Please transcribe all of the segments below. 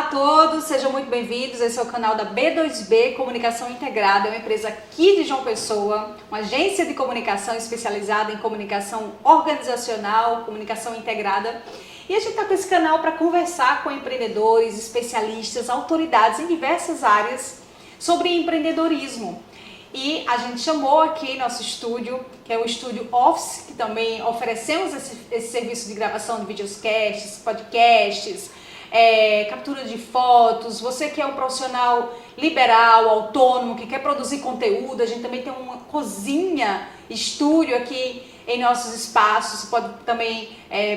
a todos, sejam muito bem-vindos. Esse é o canal da B2B Comunicação Integrada, é uma empresa aqui de João Pessoa, uma agência de comunicação especializada em comunicação organizacional, comunicação integrada. E a gente está com esse canal para conversar com empreendedores, especialistas, autoridades em diversas áreas sobre empreendedorismo. E a gente chamou aqui nosso estúdio, que é o Estúdio Office, que também oferecemos esse serviço de gravação de videocasts, podcasts, captura de fotos. Você que é um profissional liberal, autônomo, que quer produzir conteúdo, a gente também tem uma cozinha, estúdio aqui em nossos espaços. Você pode também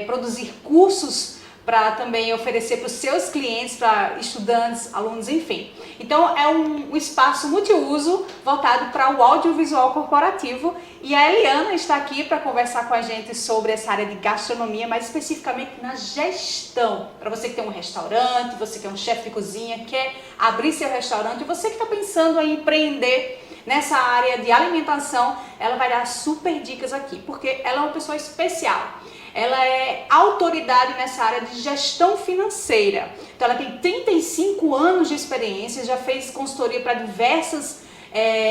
produzir cursos para também oferecer para os seus clientes, para estudantes, alunos, enfim. Então é um espaço multiuso voltado para o audiovisual corporativo, e a Eliana está aqui para conversar com a gente sobre essa área de gastronomia, mais especificamente na gestão. Para você que tem um restaurante, você que é um chefe de cozinha, quer abrir seu restaurante, você que está pensando em empreender nessa área de alimentação, ela vai dar super dicas aqui, porque ela é uma pessoa especial. Ela é autoridade nessa área de gestão financeira. Então ela tem 35 anos de experiência, já fez consultoria para diversas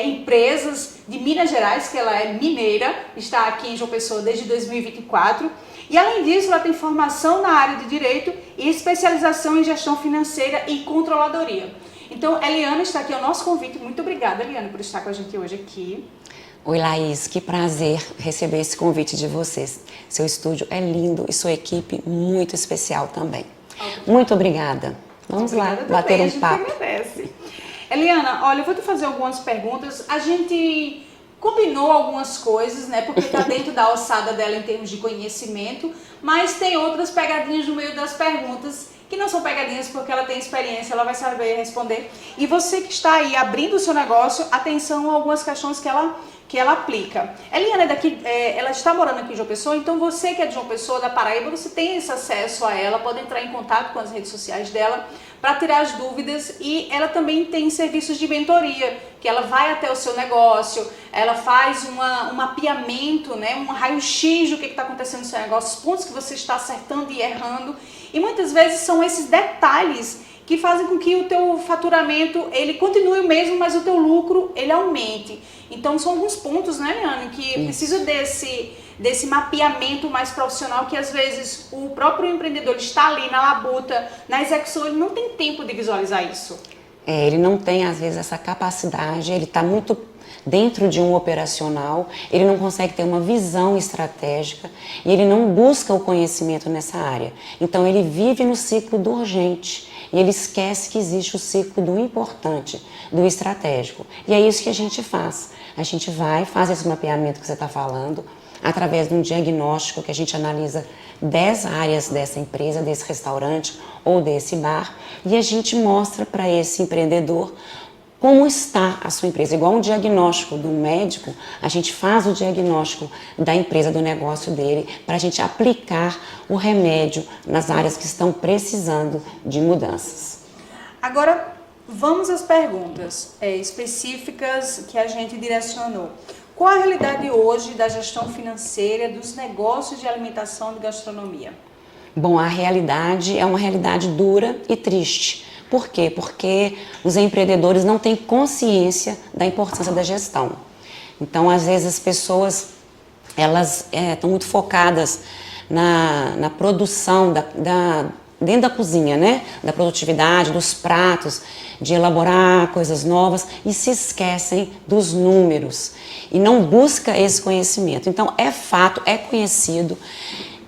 empresas de Minas Gerais, que ela é mineira, está aqui em João Pessoa desde 2024. E além disso, ela tem formação na área de direito e especialização em gestão financeira e controladoria. Então, Eliana está aqui ao nosso convite. Muito obrigada, Eliana, por estar com a gente hoje aqui. Oi, Laís, que prazer receber esse convite de vocês. Seu estúdio é lindo e sua equipe muito especial também. Muito obrigada. Vamos lá bater um papo. Agradece. Eliana, olha, eu vou te fazer algumas perguntas. A gente combinou algumas coisas, né? Porque está dentro da alçada dela em termos de conhecimento, mas tem outras pegadinhas no meio das perguntas que não são pegadinhas, porque ela tem experiência, ela vai saber responder. E você que está aí abrindo o seu negócio, atenção a algumas questões que ela aplica. Eliana é daqui, ela está morando aqui em João Pessoa, então você que é de João Pessoa, da Paraíba, você tem esse acesso a ela, pode entrar em contato com as redes sociais dela para tirar as dúvidas, e ela também tem serviços de mentoria, que ela vai até o seu negócio, ela faz um mapeamento, né, um raio-x do que está acontecendo no seu negócio, os pontos que você está acertando e errando, e muitas vezes são esses detalhes que fazem com que o teu faturamento ele continue o mesmo, mas o teu lucro ele aumente. Então são alguns pontos, né, Eliana, que precisa desse mapeamento mais profissional, que às vezes o próprio empreendedor está ali na labuta, na execução, ele não tem tempo de visualizar isso. Ele não tem, às vezes, essa capacidade, ele está muito dentro de um operacional, ele não consegue ter uma visão estratégica e ele não busca o conhecimento nessa área. Então ele vive no ciclo do urgente e ele esquece que existe o ciclo do importante, do estratégico. E é isso que a gente faz. A gente faz esse mapeamento que você está falando, através de um diagnóstico que a gente analisa 10 áreas dessa empresa, desse restaurante ou desse bar, e a gente mostra para esse empreendedor como está a sua empresa. Igual um diagnóstico do médico, a gente faz o diagnóstico da empresa, do negócio dele, para a gente aplicar o remédio nas áreas que estão precisando de mudanças. Agora, vamos às perguntas específicas que a gente direcionou. Qual a realidade hoje da gestão financeira dos negócios de alimentação e gastronomia? Bom, a realidade é uma realidade dura e triste. Por quê? Porque os empreendedores não têm consciência da importância da gestão. Então, às vezes, as pessoas elas estão muito focadas na produção dentro da cozinha, né? Da produtividade, dos pratos, de elaborar coisas novas, e se esquecem dos números e não busca esse conhecimento. Então, é fato, é conhecido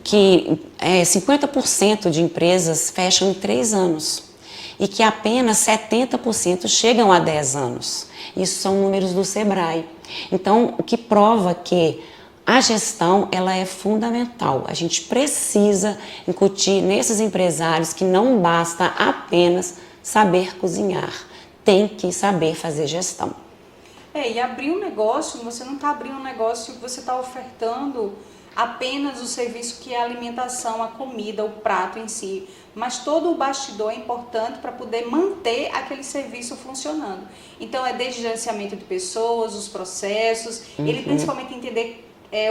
que 50% de empresas fecham em 3 anos. E que apenas 70% chegam a 10 anos. Isso são números do Sebrae. Então, o que prova que a gestão ela é fundamental. A gente precisa incutir nesses empresários que não basta apenas saber cozinhar, tem que saber fazer gestão. E abrir um negócio, você não está abrindo um negócio que você está ofertando apenas o serviço que é a alimentação, a comida, o prato em si, mas todo o bastidor é importante para poder manter aquele serviço funcionando. Então é desde gerenciamento de pessoas, os processos, ele principalmente entender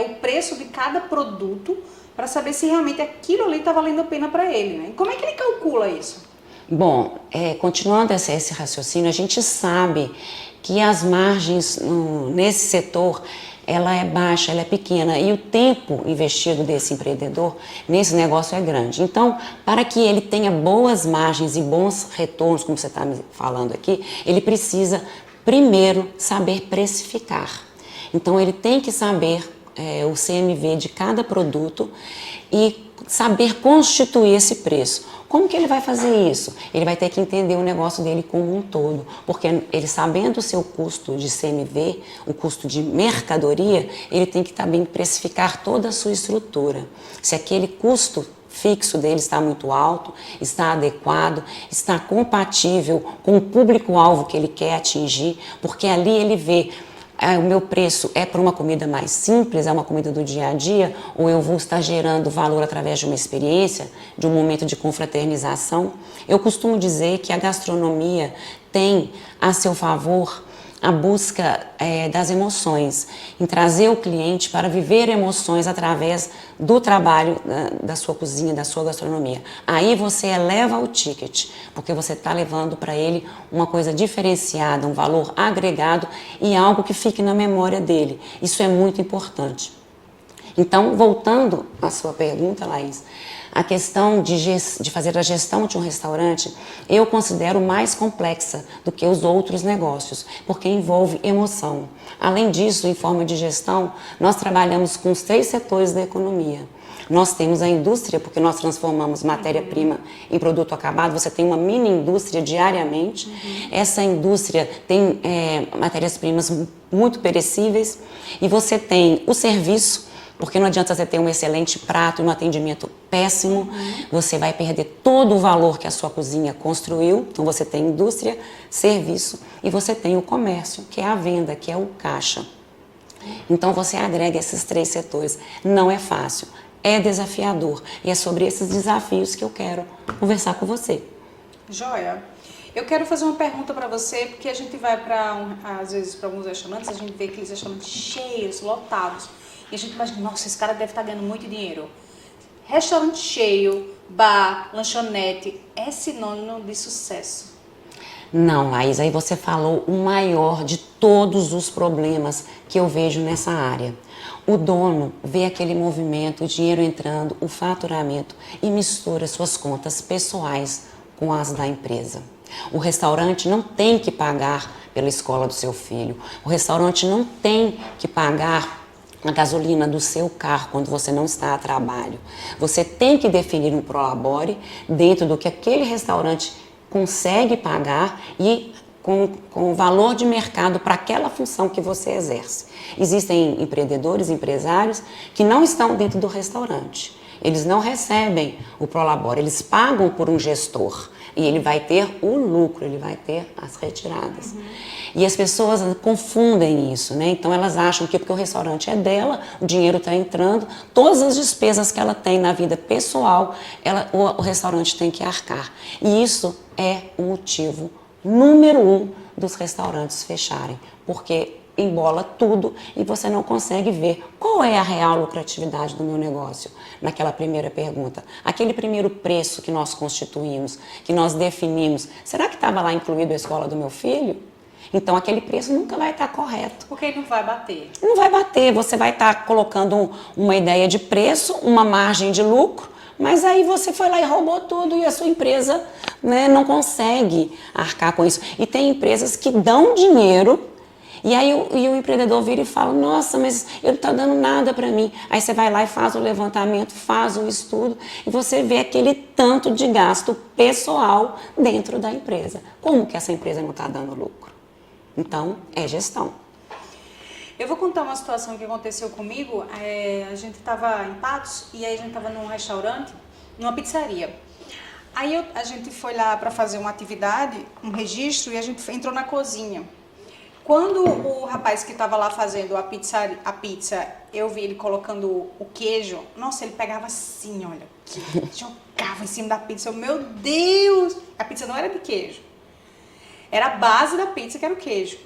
o preço de cada produto para saber se realmente aquilo ali está valendo a pena para ele, né? E como é que ele calcula isso? Bom, continuando esse raciocínio, a gente sabe que as margens nesse setor, ela é baixa, ela é pequena e o tempo investido desse empreendedor nesse negócio é grande. Então, para que ele tenha boas margens e bons retornos, como você está me falando aqui, ele precisa primeiro saber precificar. Então, ele tem que saber o CMV de cada produto e saber constituir esse preço. Como que ele vai fazer isso? Ele vai ter que entender o negócio dele como um todo, porque ele sabendo o seu custo de CMV, o custo de mercadoria, ele tem que também precificar toda a sua estrutura. Se aquele custo fixo dele está muito alto, está adequado, está compatível com o público-alvo que ele quer atingir, porque ali ele vê o meu preço é para uma comida mais simples, é uma comida do dia a dia, ou eu vou estar gerando valor através de uma experiência, de um momento de confraternização. Eu costumo dizer que a gastronomia tem a seu favor a busca das emoções, em trazer o cliente para viver emoções através do trabalho da sua cozinha, da sua gastronomia. Aí você eleva o ticket, porque você está levando para ele uma coisa diferenciada, um valor agregado e algo que fique na memória dele. Isso é muito importante. Então, voltando à sua pergunta, Laís, a questão de fazer a gestão de um restaurante, eu considero mais complexa do que os outros negócios, porque envolve emoção. Além disso, em forma de gestão, nós trabalhamos com os 3 setores da economia. Nós temos a indústria, porque nós transformamos matéria-prima em produto acabado. Você tem uma mini indústria diariamente. Essa indústria tem matérias-primas muito perecíveis. E você tem o serviço, porque não adianta você ter um excelente prato e um atendimento péssimo, você vai perder todo o valor que a sua cozinha construiu. Então você tem indústria, serviço e você tem o comércio, que é a venda, que é o caixa. Então você agrega esses 3 setores. Não é fácil, é desafiador e é sobre esses desafios que eu quero conversar com você. Joia. Eu quero fazer uma pergunta para você, porque a gente vai às vezes para alguns restaurantes, a gente vê aqueles restaurantes cheios, lotados. E a gente imagina, nossa, esse cara deve estar ganhando muito dinheiro. Restaurante cheio, bar, lanchonete, é sinônimo de sucesso? Não, Laís, aí você falou o maior de todos os problemas que eu vejo nessa área. O dono vê aquele movimento, o dinheiro entrando, o faturamento e mistura suas contas pessoais com as da empresa. O restaurante não tem que pagar pela escola do seu filho. O restaurante não tem que pagar a gasolina do seu carro quando você não está a trabalho. Você tem que definir um prolabore dentro do que aquele restaurante consegue pagar e com o valor de mercado para aquela função que você exerce. Existem empreendedores, empresários que não estão dentro do restaurante. Eles não recebem o prolabore, eles pagam por um gestor. E ele vai ter o lucro, ele vai ter as retiradas. E as pessoas confundem isso, né? Então elas acham que porque o restaurante é dela, o dinheiro está entrando, todas as despesas que ela tem na vida pessoal, o restaurante tem que arcar. E isso é o motivo número 1 dos restaurantes fecharem, porque embola tudo e você não consegue ver qual é a real lucratividade do meu negócio. Naquela primeira pergunta, aquele primeiro preço que nós constituímos, que nós definimos, será que estava lá incluído a escola do meu filho? Então aquele preço nunca vai estar correto. Porque ele não vai bater. Não vai bater, você vai estar colocando uma ideia de preço, uma margem de lucro, mas aí você foi lá e roubou tudo e a sua empresa, né, não consegue arcar com isso. E tem empresas que dão dinheiro. E aí o empreendedor vira e fala, nossa, mas ele não está dando nada para mim. Aí você vai lá e faz o levantamento, faz o estudo e você vê aquele tanto de gasto pessoal dentro da empresa. Como que essa empresa não está dando lucro? Então, é gestão. Eu vou contar uma situação que aconteceu comigo. A gente estava em Patos e aí a gente estava num restaurante, numa pizzaria. Aí a gente foi lá para fazer uma atividade, um registro, e a gente entrou na cozinha. Quando o rapaz que estava lá fazendo a pizza, eu vi ele colocando o queijo, nossa, ele pegava assim, olha, jogava em cima da pizza, meu Deus! A pizza não era de queijo, era a base da pizza que era o queijo.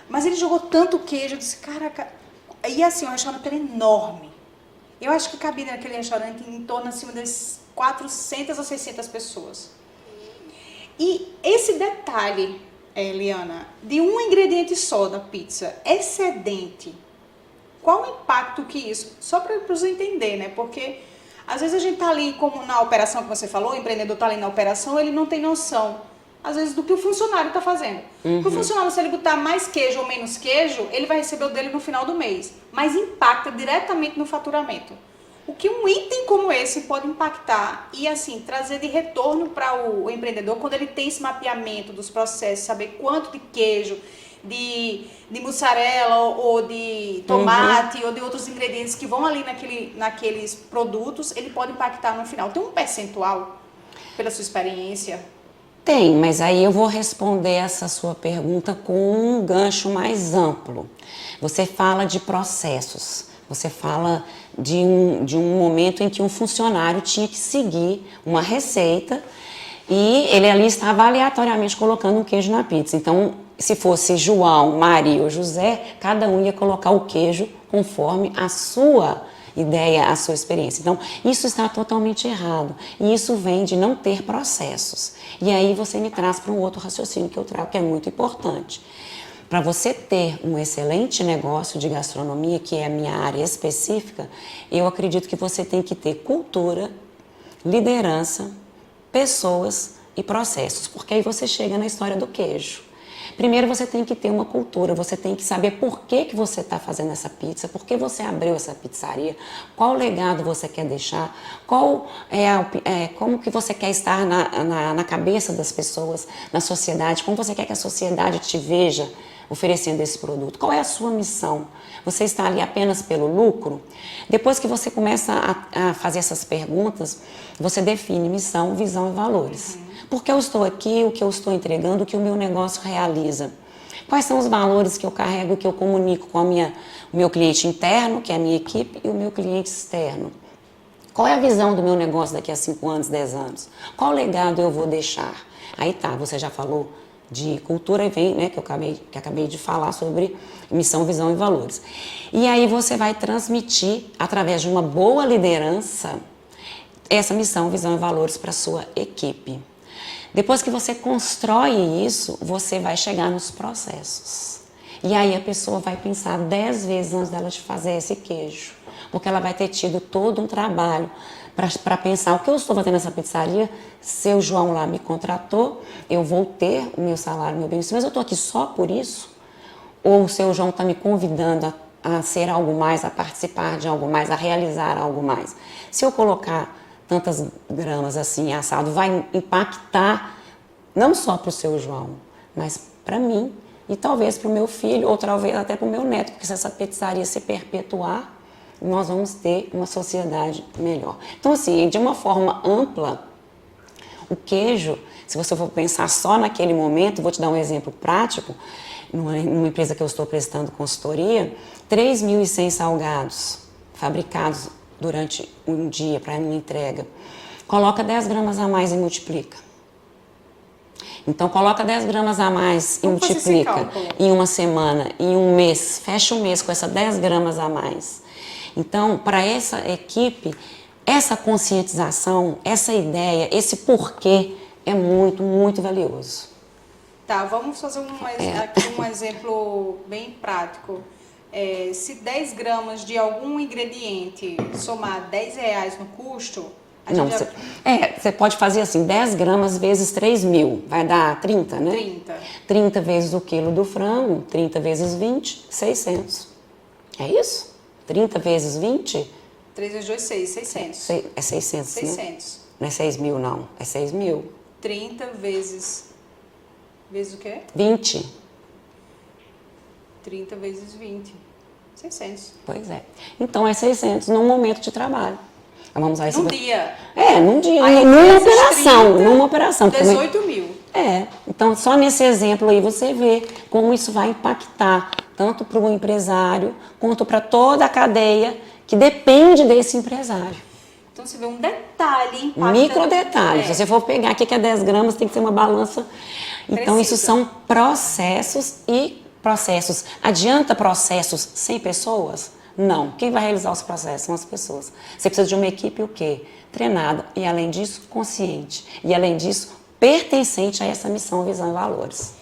Mas ele jogou tanto queijo, eu disse, caraca, e assim, o restaurante era enorme. Eu acho que cabia naquele restaurante em torno acima das 400 a 600 pessoas. E esse detalhe, Eliana, de um ingrediente só da pizza excedente, qual o impacto que isso... Só para você entender, né? Porque às vezes a gente tá ali, como na operação que você falou, o empreendedor tá ali na operação, ele não tem noção, às vezes, do que o funcionário está fazendo. Porque o funcionário, se ele botar mais queijo ou menos queijo, ele vai receber o dele no final do mês. Mas impacta diretamente no faturamento. O que um item como esse pode impactar e, assim, trazer de retorno para o empreendedor quando ele tem esse mapeamento dos processos, saber quanto de queijo, de mussarela ou de tomate ou de outros ingredientes que vão ali naqueles produtos, ele pode impactar no final. Tem um percentual, pela sua experiência? Tem, mas aí eu vou responder essa sua pergunta com um gancho mais amplo. Você fala de processos, você fala de um momento em que um funcionário tinha que seguir uma receita e ele ali estava aleatoriamente colocando um queijo na pizza. Então, se fosse João, Maria ou José, cada um ia colocar o queijo conforme a sua ideia, a sua experiência. Então, isso está totalmente errado. E isso vem de não ter processos. E aí você me traz para um outro raciocínio que eu trago, que é muito importante. Para você ter um excelente negócio de gastronomia, que é a minha área específica, eu acredito que você tem que ter cultura, liderança, pessoas e processos. Porque aí você chega na história do queijo. Primeiro você tem que ter uma cultura, você tem que saber por que você está fazendo essa pizza, por que você abriu essa pizzaria, qual legado você quer deixar, como que você quer estar na cabeça das pessoas, na sociedade, como você quer que a sociedade te veja oferecendo esse produto, qual é a sua missão? Você está ali apenas pelo lucro? Depois que você começa a fazer essas perguntas, você define missão, visão e valores. Por que eu estou aqui, o que eu estou entregando, o que o meu negócio realiza? Quais são os valores que eu carrego, que eu comunico com o meu cliente interno, que é a minha equipe, e o meu cliente externo? Qual é a visão do meu negócio daqui a 5 anos, 10 anos? Qual legado eu vou deixar? Aí tá, você já falou de cultura e vem, né, que eu acabei de falar sobre missão, visão e valores. E aí você vai transmitir, através de uma boa liderança, essa missão, visão e valores para a sua equipe. Depois que você constrói isso, você vai chegar nos processos. E aí a pessoa vai pensar 10 vezes antes dela de fazer esse queijo. Porque ela vai ter tido todo um trabalho para pensar o que eu estou fazendo nessa pizzaria. Seu João lá me contratou, eu vou ter o meu salário, o meu bem-estar, mas eu estou aqui só por isso? Ou o seu João está me convidando a ser algo mais, a participar de algo mais, a realizar algo mais? Se eu colocar tantas gramas assim assado, vai impactar não só para o seu João, mas para mim e talvez para o meu filho ou talvez até para o meu neto, porque se essa pizzaria se perpetuar, nós vamos ter uma sociedade melhor. Então assim, de uma forma ampla, o queijo, se você for pensar só naquele momento, vou te dar um exemplo prático, numa empresa que eu estou prestando consultoria, 3.100 salgados fabricados durante um dia para uma entrega. Coloca 10 gramas a mais e multiplica. Então, coloca 10 gramas a mais e multiplica em uma semana, em um mês. Fecha um mês com essas 10 gramas a mais. Então, para essa equipe, essa conscientização, essa ideia, esse porquê é muito, muito valioso. Tá, vamos fazer aqui um exemplo bem prático. Se 10 gramas de algum ingrediente somar R$10 no custo, você pode fazer assim, 10 gramas vezes 3.000, vai dar 30, né? 30. 30 vezes o quilo do frango, 30 vezes 20, 600. É isso? 30 vezes 20? 3 vezes 2, 6, 600. É 600, 600. Né? Não é 6.000, não. É 6.000. 30 vezes... Vezes o quê? 20. 30 vezes 20. 600. Pois é. Então é 600 num momento de trabalho. Vamos usar num dia. Num dia. Aí, Numa operação. 18 mil. Então só nesse exemplo aí você vê como isso vai impactar tanto para o empresário quanto para toda a cadeia que depende desse empresário. Então você vê um detalhe. Micro detalhe. Se você for pegar aqui que é 10 gramas, tem que ser uma balança. Então isso são processos e processos. Adianta processos sem pessoas? Não. Quem vai realizar os processos são as pessoas. Você precisa de uma equipe o quê? Treinada. E além disso, consciente. E além disso, pertencente a essa missão, visão e valores.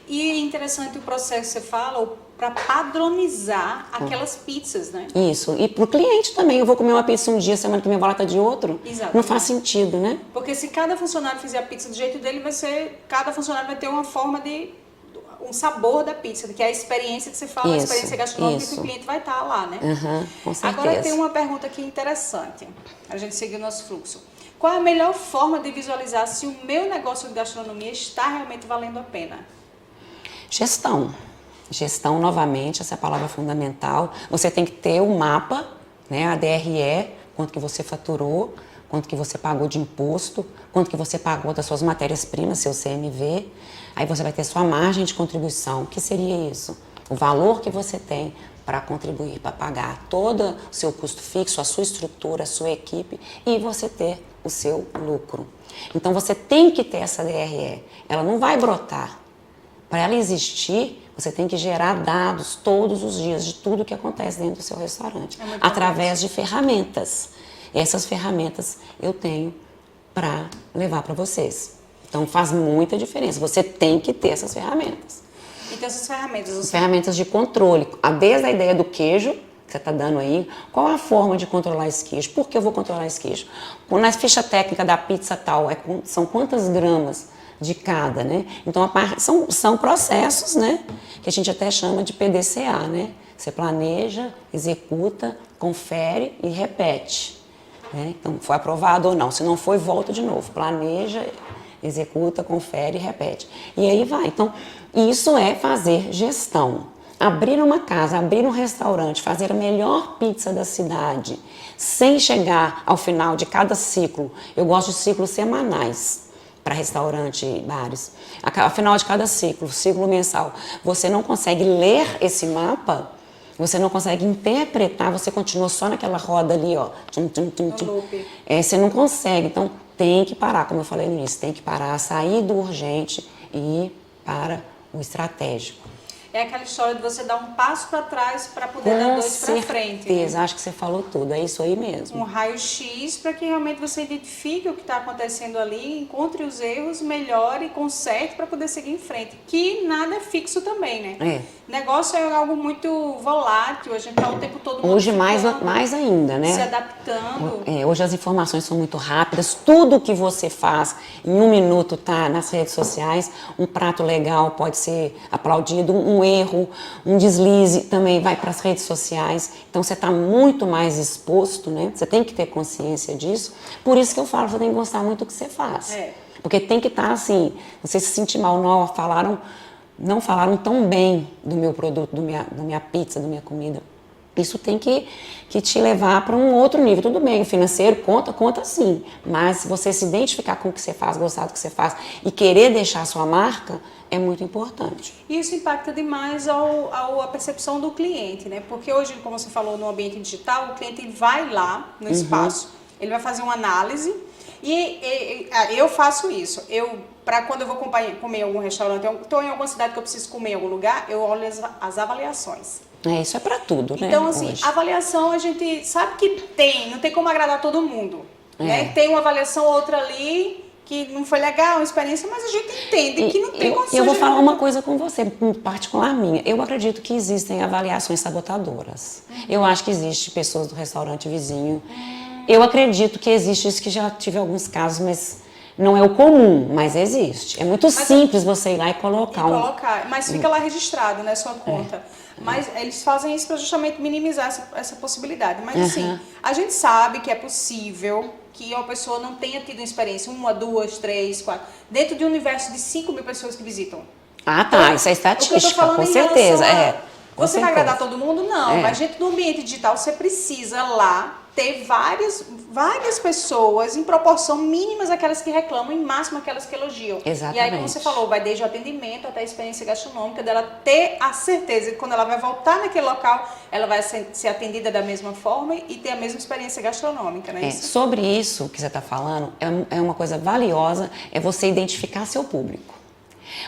E é interessante o processo que você fala para padronizar aquelas pizzas, né? Isso. E para o cliente também. Eu vou comer uma pizza um dia, semana que vem vai lá tá de outro. Exatamente. Não faz sentido, né? Porque se cada funcionário fizer a pizza do jeito dele, cada funcionário vai ter uma forma um sabor da pizza, que é a experiência que você fala, a experiência gastronômica que o cliente vai estar lá, né? Com certeza. Agora tem uma pergunta aqui interessante, a gente seguir o nosso fluxo. Qual é a melhor forma de visualizar se o meu negócio de gastronomia está realmente valendo a pena? Gestão. Gestão, novamente, essa é a palavra fundamental. Você tem que ter o mapa, né, a DRE, quanto que você faturou, quanto que você pagou de imposto, quanto que você pagou das suas matérias-primas, seu CMV. Aí você vai ter sua margem de contribuição. O que seria isso? O valor que você tem para contribuir, para pagar todo o seu custo fixo, a sua estrutura, a sua equipe e você ter o seu lucro. Então você tem que ter essa DRE. Ela não vai brotar. Para ela existir, você tem que gerar dados todos os dias de tudo que acontece dentro do seu restaurante, através de ferramentas. Essas ferramentas eu tenho para levar para vocês. Então faz muita diferença. Você tem que ter essas ferramentas. Então essas ferramentas... Ferramentas de controle. Desde a ideia do queijo, que você está dando aí, qual a forma de controlar esse queijo? Por que eu vou controlar esse queijo? Na ficha técnica da pizza tal, são quantas gramas de cada, né? Então, são processos, né? Que a gente até chama de PDCA, né? Você planeja, executa, confere e repete. Né? Então, foi aprovado ou não. Se não foi, volta de novo. Planeja, executa, confere e repete. E aí vai. Então, isso é fazer gestão. Abrir uma casa, abrir um restaurante, fazer a melhor pizza da cidade, sem chegar ao final de cada ciclo. Eu gosto de ciclos semanais para restaurante e bares. Ao final de cada ciclo mensal, você não consegue ler esse mapa, você não consegue interpretar, você continua só naquela roda ali, ó. Você não consegue, então tem que parar, como eu falei no início, tem que parar, sair do urgente e ir para o estratégico. É aquela história de você dar um passo para trás para poder dar dois para frente. Com certeza, acho que você falou tudo, é isso aí mesmo. Um raio-x para que realmente você identifique o que está acontecendo ali, encontre os erros, melhore, conserte para poder seguir em frente. Que nada é fixo também, né? Negócio é algo muito volátil, a gente está o tempo todo hoje mais ainda, né? Se adaptando. Hoje as informações são muito rápidas, tudo que você faz em 1 minuto tá nas redes sociais, um prato legal pode ser aplaudido, um erro, um deslize também vai para as redes sociais, então você está muito mais exposto, né? Você tem que ter consciência disso, por isso que eu falo, você tem que gostar muito do que você faz. Porque tem que estar assim, você se sentir mal, não falaram tão bem do meu produto, da minha pizza, da minha comida. Isso tem que te levar para um outro nível. Tudo bem, o financeiro conta sim. Mas se você se identificar com o que você faz, gostar do que você faz e querer deixar a sua marca, é muito importante. Isso impacta demais a percepção do cliente, né? Porque hoje, como você falou, no ambiente digital, o cliente vai lá no espaço, ele vai fazer uma análise e eu faço isso. Quando eu vou comer em algum restaurante, eu estou em alguma cidade que eu preciso comer em algum lugar, eu olho as avaliações. Isso é para tudo, né? Então, assim, avaliação a gente sabe que não tem como agradar todo mundo. Né? Tem uma avaliação ou outra ali que não foi legal, uma experiência, mas a gente entende que não tem condições. Eu vou falar uma coisa com você, em particular minha. Eu acredito que existem avaliações sabotadoras. Eu acho que existe pessoas do restaurante vizinho. Eu acredito que existe isso, que já tive alguns casos, mas não é o comum, mas existe. É muito simples você ir lá e colocar. Mas fica lá registrado, né, sua conta. Mas eles fazem isso para justamente minimizar essa possibilidade. Mas assim, a gente sabe que é possível que uma pessoa não tenha tido uma experiência, 1, 2, 3, 4, dentro de um universo de 5.000 pessoas que visitam. Então, isso é estatística, com certeza. Você vai agradar todo mundo? Não, mas dentro do ambiente digital você precisa lá ter várias pessoas em proporção mínimas aquelas que reclamam e máximo aquelas que elogiam. Exatamente. E aí, como você falou, vai desde o atendimento até a experiência gastronômica, dela ter a certeza que quando ela vai voltar naquele local, ela vai ser atendida da mesma forma e ter a mesma experiência gastronômica, né? Sobre isso que você está falando, é uma coisa valiosa, é você identificar seu público.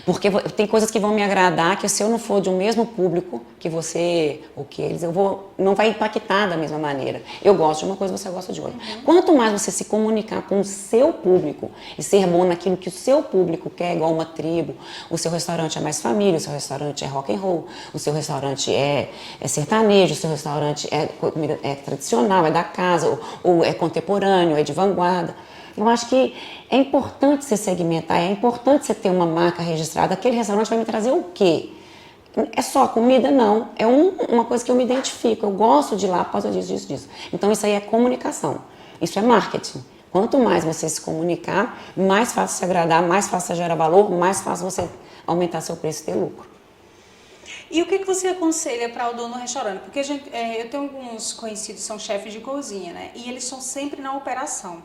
Porque tem coisas que vão me agradar que se eu não for de um mesmo público que você ou que eles, não vai impactar da mesma maneira. Eu gosto de uma coisa, você gosta de outra. Quanto mais você se comunicar com o seu público e ser bom naquilo que o seu público quer, igual uma tribo, o seu restaurante é mais família, o seu restaurante é rock and roll, o seu restaurante é sertanejo, o seu restaurante é tradicional, é da casa, ou é contemporâneo, é de vanguarda. Eu acho que é importante você segmentar, é importante você ter uma marca registrada. Aquele restaurante vai me trazer o quê? É só comida? Não. É uma coisa que eu me identifico. Eu gosto de ir lá por causa disso. Então, isso aí é comunicação. Isso é marketing. Quanto mais você se comunicar, mais fácil se agradar, mais fácil você gerar valor, mais fácil você aumentar seu preço e ter lucro. E o que você aconselha para o dono do restaurante? Porque eu tenho alguns conhecidos que são chefes de cozinha, né? E eles estão sempre na operação.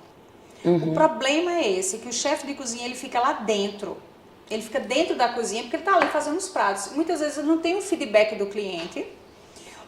O problema é esse, que o chefe de cozinha ele fica lá dentro. Ele fica dentro da cozinha porque ele está ali fazendo os pratos. Muitas vezes ele não tem o feedback do cliente.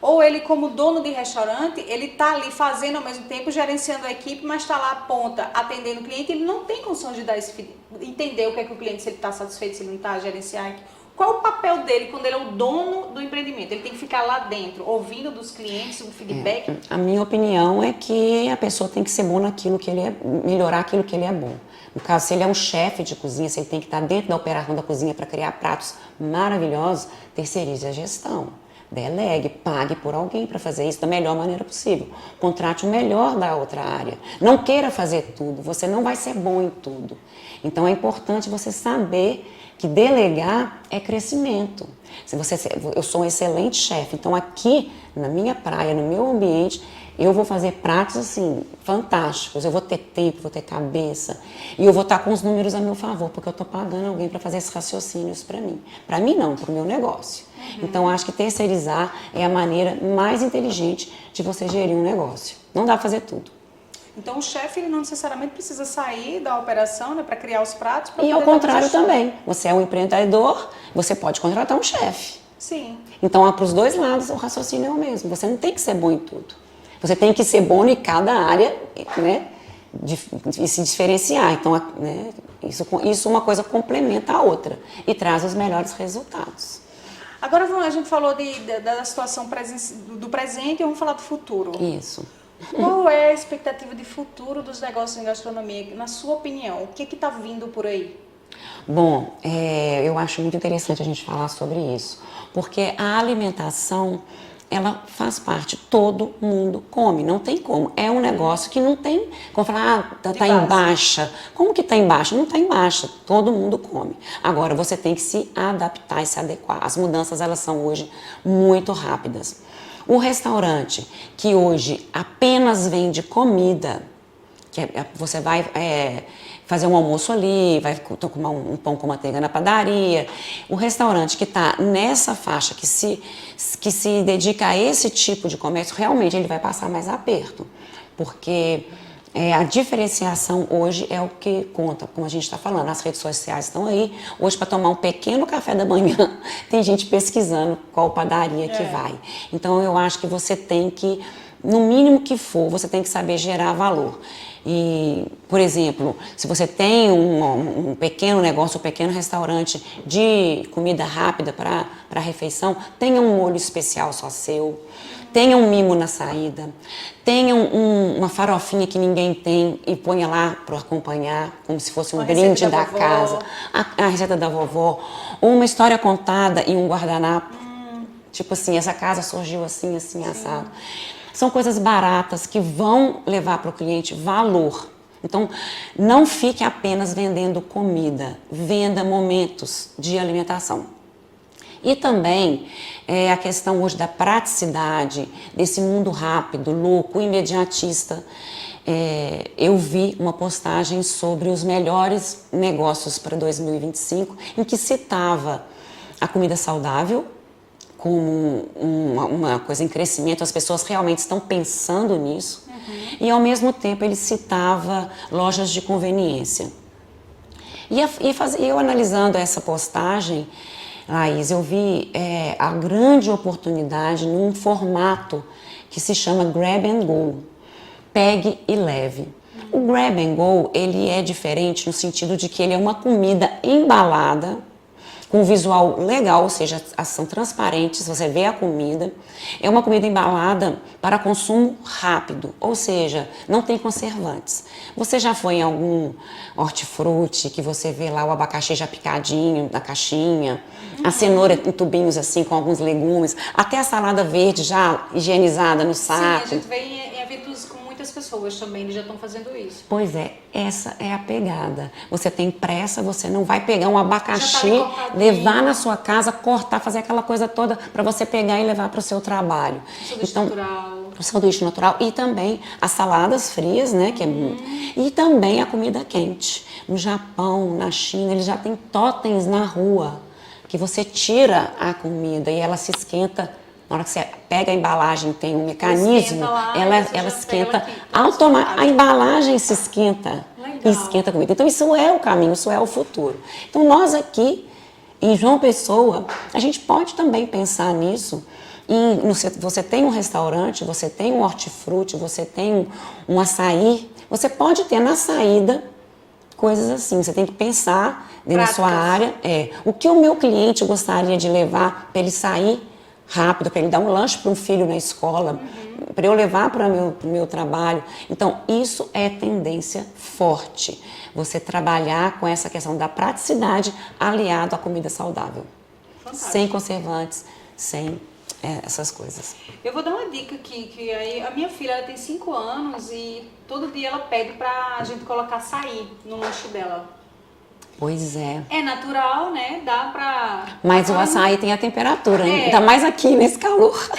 Ou ele, como dono de restaurante, ele está ali fazendo ao mesmo tempo, gerenciando a equipe, mas está lá à ponta, atendendo o cliente. Ele não tem condição de dar esse feedback, entender o que é que o cliente, se ele está satisfeito, se ele não está, gerenciar aqui. Qual o papel dele quando ele é o dono do empreendimento? Ele tem que ficar lá dentro, ouvindo dos clientes o feedback? A minha opinião é que a pessoa tem que ser boa naquilo que ele é, melhorar aquilo que ele é bom. No caso, se ele é um chefe de cozinha, se ele tem que estar dentro da operação da cozinha para criar pratos maravilhosos, terceirize a gestão. Delegue, pague por alguém para fazer isso da melhor maneira possível. Contrate o melhor da outra área. Não queira fazer tudo, você não vai ser bom em tudo. Então é importante você saber que delegar é crescimento. Eu sou um excelente chefe, então aqui na minha praia, no meu ambiente, eu vou fazer pratos assim, fantásticos. Eu vou ter tempo, vou ter cabeça e eu vou estar com os números a meu favor, porque eu estou pagando alguém para fazer esses raciocínios para mim. Para mim não, para o meu negócio. Então acho que terceirizar é a maneira mais inteligente de você gerir um negócio. Não dá para fazer tudo. Então o chefe ele não necessariamente precisa sair da operação, né, para criar os pratos. E ao contrário também. Você é um empreendedor, você pode contratar um chefe. Sim. Então para os dois lados o raciocínio é o mesmo. Você não tem que ser bom em tudo. Você tem que ser bom em cada área, né, e se diferenciar. Então, né, isso uma coisa complementa a outra e traz os melhores resultados. Agora a gente falou da situação do presente e vamos falar do futuro. Isso. Qual é a expectativa de futuro dos negócios em gastronomia? Na sua opinião, o que está vindo por aí? Bom, eu acho muito interessante a gente falar sobre isso, porque a alimentação, ela faz parte, todo mundo come, não tem como. É um negócio que não tem, como falar, tá em baixa. Como que tá em baixa? Não tá em baixa, todo mundo come. Agora, você tem que se adaptar e se adequar. As mudanças, elas são hoje muito rápidas. O restaurante que hoje apenas vende comida, você vai fazer um almoço ali, vai tomar um pão com manteiga na padaria. O restaurante que está nessa faixa, que se dedica a esse tipo de comércio, realmente ele vai passar mais aperto. Porque a diferenciação hoje é o que conta, como a gente está falando, as redes sociais estão aí. Hoje, para tomar um pequeno café da manhã, tem gente pesquisando qual padaria que vai. Então, eu acho que você tem que, no mínimo que for, você tem que saber gerar valor. E, por exemplo, se você tem um pequeno negócio, um pequeno restaurante de comida rápida para refeição, tenha um molho especial só seu, tenha um mimo na saída, tenha uma farofinha que ninguém tem e ponha lá para acompanhar, como se fosse um brinde da casa, a receita da vovó, ou uma história contada em um guardanapo, tipo assim, essa casa surgiu assim, assim, assado. São coisas baratas que vão levar para o cliente valor. Então, não fique apenas vendendo comida, venda momentos de alimentação. E também a questão hoje da praticidade, desse mundo rápido, louco, imediatista. Eu vi uma postagem sobre os melhores negócios para 2025, em que citava a comida saudável como uma coisa em crescimento, as pessoas realmente estão pensando nisso. E ao mesmo tempo ele citava lojas de conveniência. E eu analisando essa postagem, Laís, eu vi a grande oportunidade num formato que se chama Grab and Go, pegue e leve. O Grab and Go, ele é diferente no sentido de que ele é uma comida embalada, com visual legal, ou seja, são transparentes, você vê a comida. É uma comida embalada para consumo rápido, ou seja, não tem conservantes. Você já foi em algum hortifruti que você vê lá o abacaxi já picadinho na caixinha, a cenoura em tubinhos assim com alguns legumes, até a salada verde já higienizada no saco. Sim, a gente vê em eventos com muitas pessoas também, eles já estão fazendo isso. Pois é, essa é a pegada. Você tem pressa, você não vai pegar um Já abacaxi, tá ali levar na sua casa, cortar, fazer aquela coisa toda para você pegar e levar para o seu trabalho. Sanduíche natural. O sanduíche natural e também as saladas frias, né? E também a comida quente. No Japão, na China, eles já têm totens na rua que você tira a comida e ela se esquenta. Na hora que você pega a embalagem, tem um mecanismo, Lá, ela esquenta automaticamente. A embalagem se esquenta e esquenta a comida. Então isso é o caminho, isso é o futuro. Então nós aqui em João Pessoa, a gente pode também pensar nisso. Você tem um restaurante, você tem um hortifruti, você tem um açaí, você pode ter na saída coisas assim. Você tem que pensar dentro da sua área. O que o meu cliente gostaria de levar para ele sair rápido, para ele dar um lanche para um filho na escola, para eu levar para o meu trabalho. Então, isso é tendência forte. Você trabalhar com essa questão da praticidade aliado à comida saudável. Fantástico. Sem conservantes, sem essas coisas. Eu vou dar uma dica aqui, que aí a minha filha ela tem 5 anos e todo dia ela pede pra gente colocar açaí no lanche dela. Pois é. É natural, né? Dá pra... Mas o açaí tem a temperatura, ainda mais aqui nesse calor.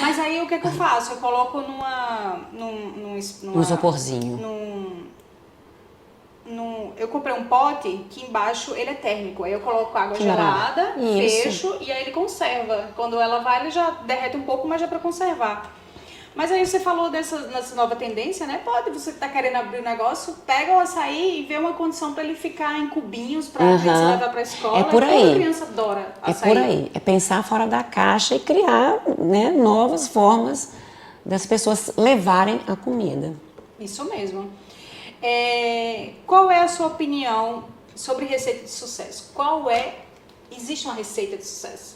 Mas aí o que eu faço? Eu coloco Um isoporzinho. Eu comprei um pote que embaixo ele é térmico. Aí eu coloco água gelada, fecho e aí ele conserva. Quando ela vai, ele já derrete um pouco, mas já pra conservar. Mas aí você falou dessa nova tendência, né? Você que tá querendo abrir o negócio, pega o açaí e vê uma condição para ele ficar em cubinhos para você levar para a escola. É por aí. Toda criança adora açaí. É por aí. É pensar fora da caixa e criar, né, novas formas das pessoas levarem a comida. Isso mesmo. Qual é a sua opinião sobre receita de sucesso? Existe uma receita de sucesso?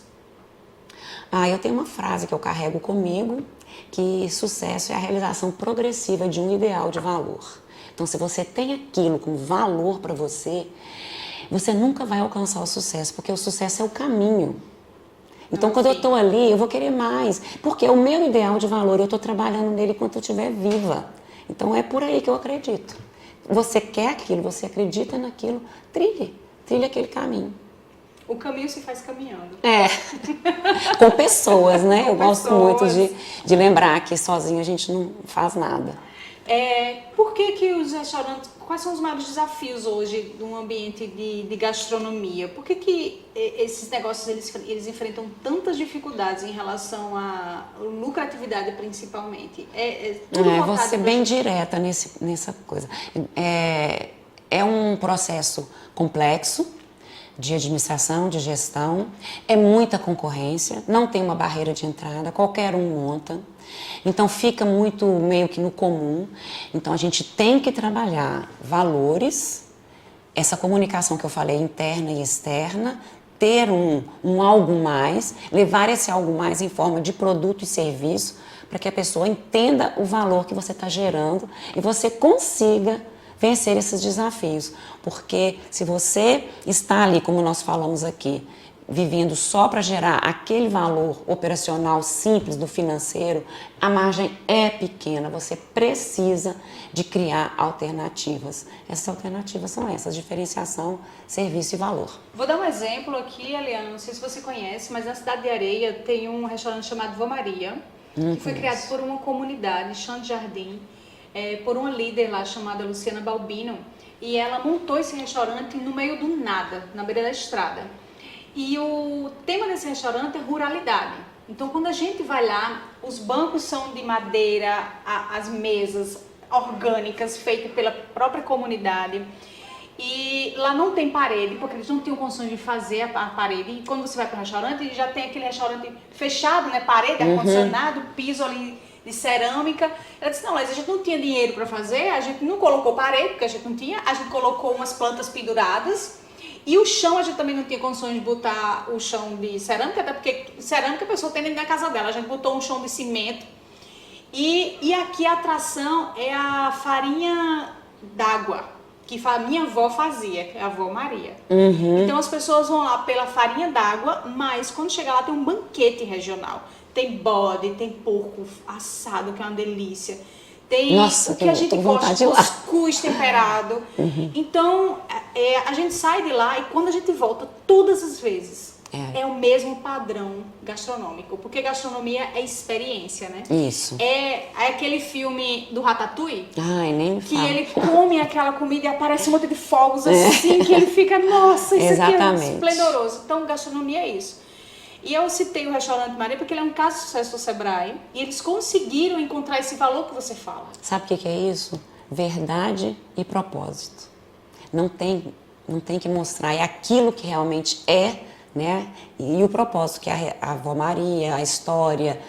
Eu tenho uma frase que eu carrego comigo, que sucesso é a realização progressiva de um ideal de valor. Então, se você tem aquilo com valor para você, você nunca vai alcançar o sucesso, porque o sucesso é o caminho. Então, quando eu estou ali, eu vou querer mais, porque é o meu ideal de valor, eu estou trabalhando nele enquanto eu estiver viva. Então, é por aí que eu acredito. Você quer aquilo, você acredita naquilo, trilhe aquele caminho. O caminho se faz caminhando. Com pessoas, né? Eu gosto muito de lembrar que sozinho a gente não faz nada. Por que os restaurantes... Quais são os maiores desafios hoje no ambiente de gastronomia? Por que esses negócios eles enfrentam tantas dificuldades em relação à lucratividade, principalmente? Vou ser bem direta nessa coisa. É um processo complexo, de administração, de gestão, é muita concorrência, não tem uma barreira de entrada, qualquer um monta, então fica muito meio que no comum. Então a gente tem que trabalhar valores, essa comunicação que eu falei, interna e externa, ter um algo mais, levar esse algo mais em forma de produto e serviço, para que a pessoa entenda o valor que você está gerando e você consiga vencer esses desafios, porque se você está ali, como nós falamos aqui, vivendo só para gerar aquele valor operacional simples do financeiro, a margem é pequena, você precisa de criar alternativas. Essas alternativas são essas, diferenciação, serviço e valor. Vou dar um exemplo aqui, Eliana, não sei se você conhece, mas na Cidade de Areia tem um restaurante chamado Vó Maria, que foi criado por uma comunidade, Chão de Jardim, por uma líder lá chamada Luciana Balbino, e ela montou esse restaurante no meio do nada, na beira da estrada. E o tema desse restaurante é ruralidade. Então, quando a gente vai lá, os bancos são de madeira, as mesas orgânicas feitas pela própria comunidade. E lá não tem parede, porque eles não tinham condições de fazer a parede. E quando você vai para o restaurante, já tem aquele restaurante fechado, né? Parede, ar-condicionado, piso ali de cerâmica. Ela disse, não, mas a gente não tinha dinheiro para fazer, a gente não colocou parede, porque a gente não tinha, a gente colocou umas plantas penduradas E o chão, a gente também não tinha condições de botar o chão de cerâmica, até porque cerâmica a pessoa tem dentro da casa dela. A gente botou um chão de cimento. E aqui a atração é a farinha d'água, que a minha avó fazia, que é a avó Maria. Então as pessoas vão lá pela farinha d'água, mas quando chega lá tem um banquete regional. Tem bode, tem porco assado, que é uma delícia. Tem Nossa, o que a gente gosta, cuscuz temperado. Então, a gente sai de lá e quando a gente volta, todas as vezes, é o mesmo padrão gastronômico. Porque gastronomia é experiência, né? Isso. É aquele filme do Ratatouille. Ai, nem me fala. Que ele come aquela comida e aparece um monte de fogos assim, que ele fica, nossa, isso aqui é esplendoroso. Então, gastronomia é isso. E eu citei o Restaurante Maria porque ele é um caso de sucesso do Sebrae e eles conseguiram encontrar esse valor que você fala. Sabe o que é isso? Verdade e propósito. Não tem que mostrar, é aquilo que realmente é, né? E o propósito, que é a avó Maria, a história,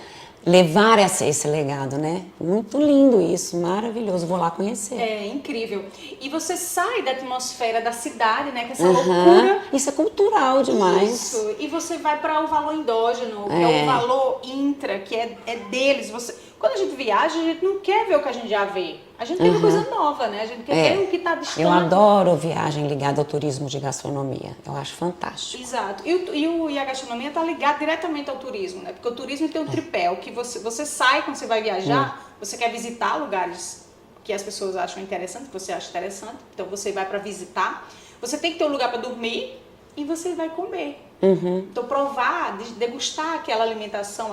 levar esse legado, né? Muito lindo isso, maravilhoso, vou lá conhecer. É incrível. E você sai da atmosfera da cidade, né? Que é essa loucura. Isso é cultural demais. Isso. E você vai para o valor endógeno, que é o valor intra, que é deles. Quando a gente viaja, a gente não quer ver o que a gente já vê. A gente quer ver coisa nova, né? A gente quer ver o que está distante. Eu adoro viagem ligada ao turismo de gastronomia. Eu acho fantástico. Exato. E a gastronomia está ligada diretamente ao turismo, né? Porque o turismo tem um tripé. O que você sai quando você vai viajar, você quer visitar lugares que as pessoas acham interessante, que você acha interessante. Então você vai para visitar. Você tem que ter um lugar para dormir e você vai comer. Então provar, degustar aquela alimentação,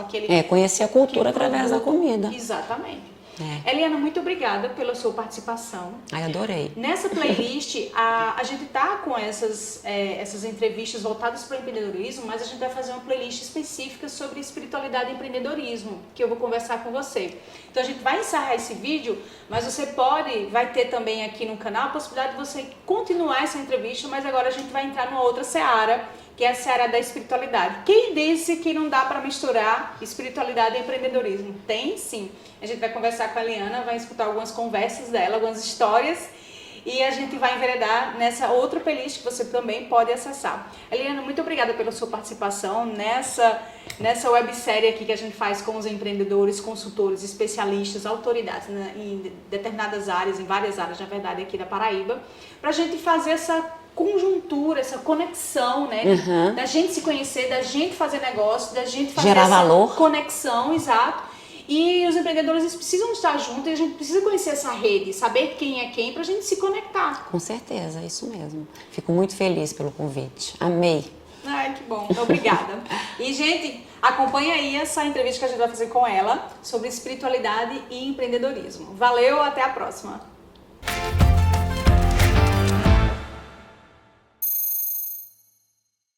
conhecer a cultura através da comida. Exatamente. Eliana, muito obrigada pela sua participação. Ai, adorei. Nessa playlist, a gente tá com essas entrevistas voltadas para o empreendedorismo, mas a gente vai fazer uma playlist específica sobre espiritualidade e empreendedorismo, que eu vou conversar com você. Então a gente vai encerrar esse vídeo, mas vai ter também aqui no canal a possibilidade de você continuar essa entrevista, mas agora a gente vai entrar numa outra seara, que é a seara da espiritualidade. Quem disse que não dá para misturar espiritualidade e empreendedorismo? Tem sim. A gente vai conversar com a Eliana, vai escutar algumas conversas dela, algumas histórias, e a gente vai enveredar nessa outra playlist que você também pode acessar. Eliana, muito obrigada pela sua participação nessa websérie aqui que a gente faz com os empreendedores, consultores, especialistas, autoridades, né, em determinadas áreas, em várias áreas, na verdade, aqui da Paraíba, para a gente fazer essa conjuntura, essa conexão, né? Da gente se conhecer, da gente fazer negócio, da gente fazer gerar essa valor. Conexão, exato. E os empreendedores eles precisam estar juntos e a gente precisa conhecer essa rede, saber quem é quem pra gente se conectar. Com certeza, é isso mesmo. Fico muito feliz pelo convite. Amei. Ai, que bom. Obrigada. E, gente, acompanha aí essa entrevista que a gente vai fazer com ela sobre espiritualidade e empreendedorismo. Valeu, até a próxima.